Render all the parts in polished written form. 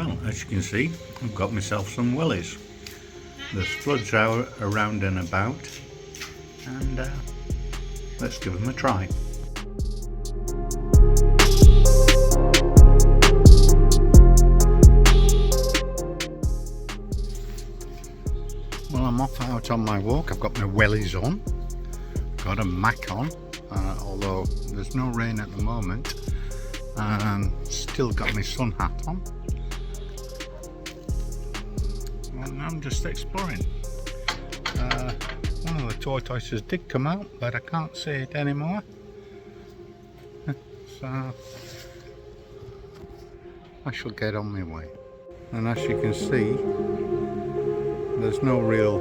Well, as you can see, I've got myself some wellies. There's floods out around and about, and let's give them a try. Well, I'm off out on my walk. I've got my wellies on, got a mac on, although there's no rain at the moment. Still got my sun hat on, and I'm just exploring. One of the tortoises did come out, but I can't see it anymore. So I shall get on my way. And as you can see, there's no real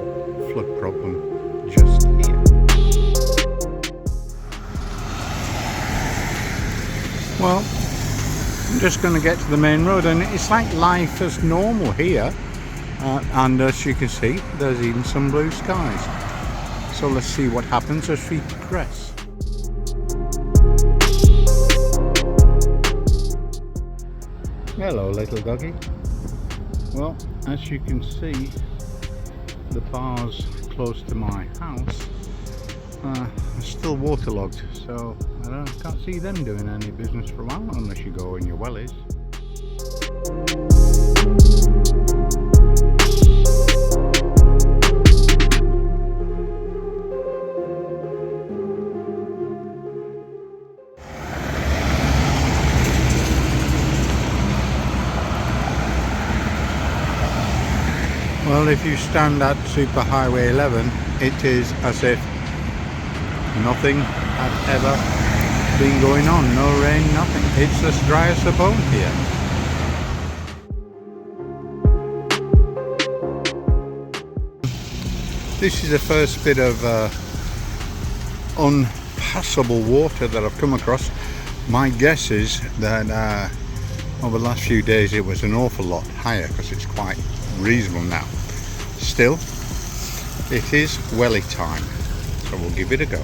flood problem just here. Well, I'm just going to get to the main road, and it's like life as normal here. And as you can see, there's even some blue skies. So let's see what happens as we progress. Hello, little doggy. Well, as you can see, the bars close to my house are still waterlogged, so I can't see them doing any business for a while unless you go in your wellies. Well, if you stand at Superhighway 11, it is as if nothing had ever been going on. No rain, nothing. It's as dry as a bone here. This is the first bit of unpassable water that I've come across. My guess is that over the last few days it was an awful lot higher, because it's quite reasonable now. Still, it is welly time, so we'll give it a go.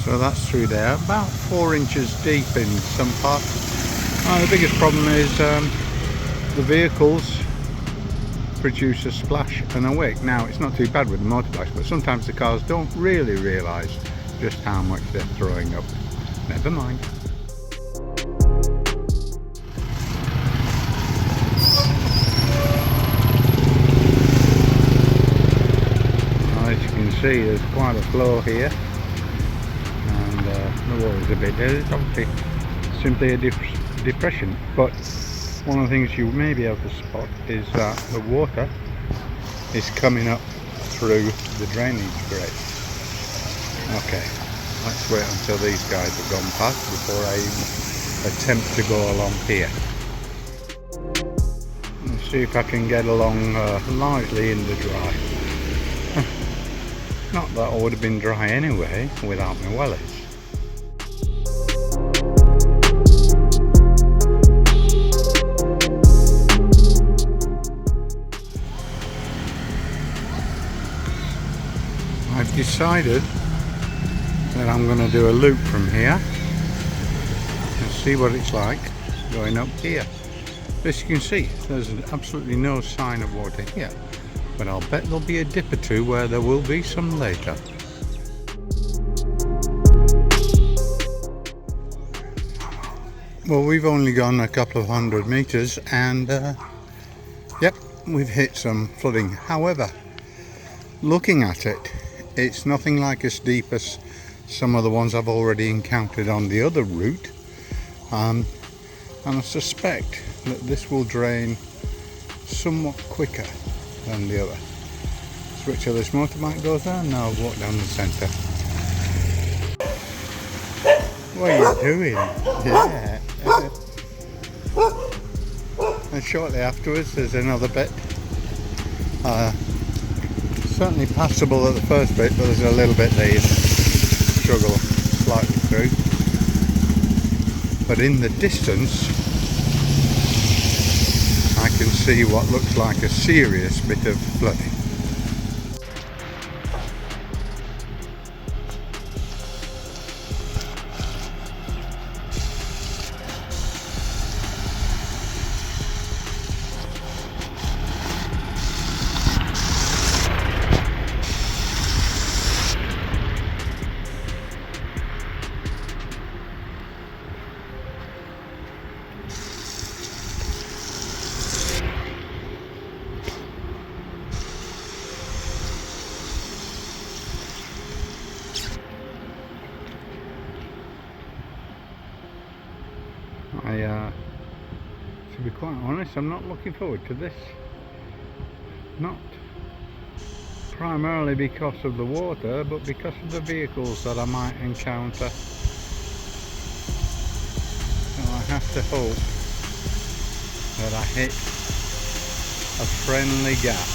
So that's through there, about 4 inches deep in some parts. The biggest problem is the vehicles produce a splash and a wake. Now, it's not too bad with the motorbikes, but sometimes the cars don't really realise just how much they're throwing up. Never mind. As you can see, there's quite a flow here. The water's a bit there. It's obviously simply a depression, but one of the things you may be able to spot is that the water is coming up through the drainage grate. Okay, let's wait until these guys have gone past before I even attempt to go along here. Let's see if I can get along largely in the dry. Not that I would have been dry anyway without my wellies. I've decided that I'm going to do a loop from here and see what it's like going up here. As you can see, there's absolutely no sign of water here, but I'll bet there'll be a dip or two where there will be some later. Well, we've only gone a couple of 100 meters and yep, we've hit some flooding. However, looking at it, it's nothing like as deep as some of the ones I've already encountered on the other route, and I suspect that this will drain somewhat quicker than the other. Switch of this motorbike goes there, now I've walked down the centre. What are you doing? Yeah. And shortly afterwards there's another bit. Certainly passable at the first bit, but there's a little bit that you struggle slightly through. But in the distance I can see what looks like a serious bit of flooding. To be quite honest, I'm not looking forward to this. Not primarily because of the water, but because of the vehicles that I might encounter. So I have to hope that I hit a friendly gap.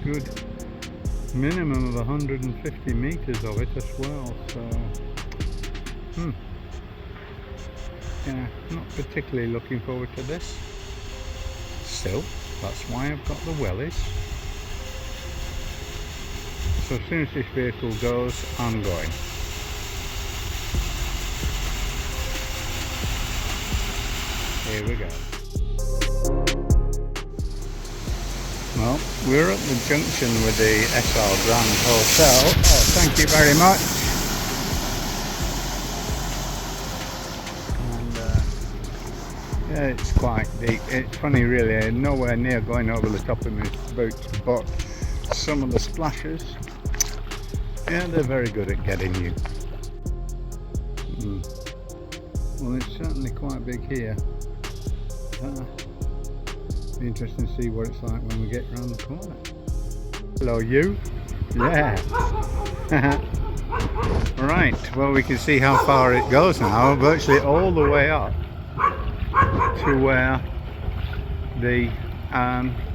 Good minimum of 150 meters of it as well, so yeah, not particularly looking forward to this. Still, that's why I've got the wellies. So as soon as this vehicle goes, I'm going. Here we go. Well, we're at the junction with the SR Grand Hotel. Oh, thank you very much. And yeah, it's quite deep. It's funny really, nowhere near going over the top of my boots, but some of the splashes, yeah, they're very good at getting you. Well, it's certainly quite big here. Be interesting to see what it's like when we get round the corner. Hello, you. Yeah. Right, well, we can see how far it goes now, virtually all the way up to where the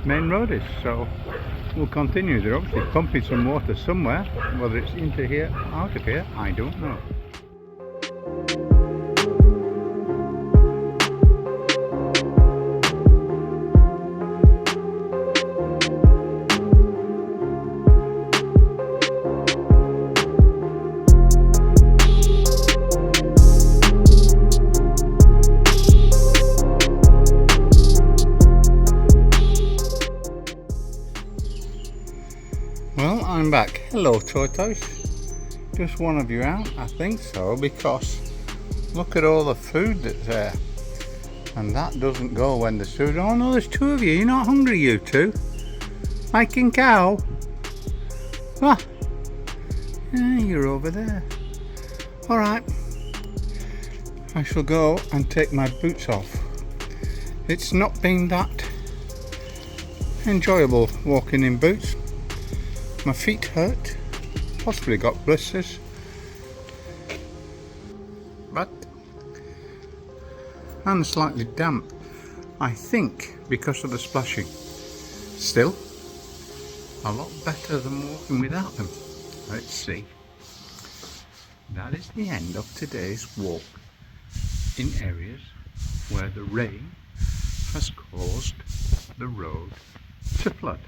main road is. So we'll continue. They're obviously pumping some water somewhere, whether it's into here or out of here, I don't know. Well, I'm back. Hello, tortoise. Just one of you out? I think so, because look at all the food that's there. And that doesn't go when there's food. Oh no, there's two of you. You're not hungry, you two? Mike and Cow? Ah, yeah, you're over there. Alright. I shall go and take my boots off. It's not been that enjoyable walking in boots. My feet hurt, possibly got blisters, but I'm slightly damp, I think, because of the splashing. Still, a lot better than walking without them. Let's see. That is the end of today's walk in areas where the rain has caused the road to flood.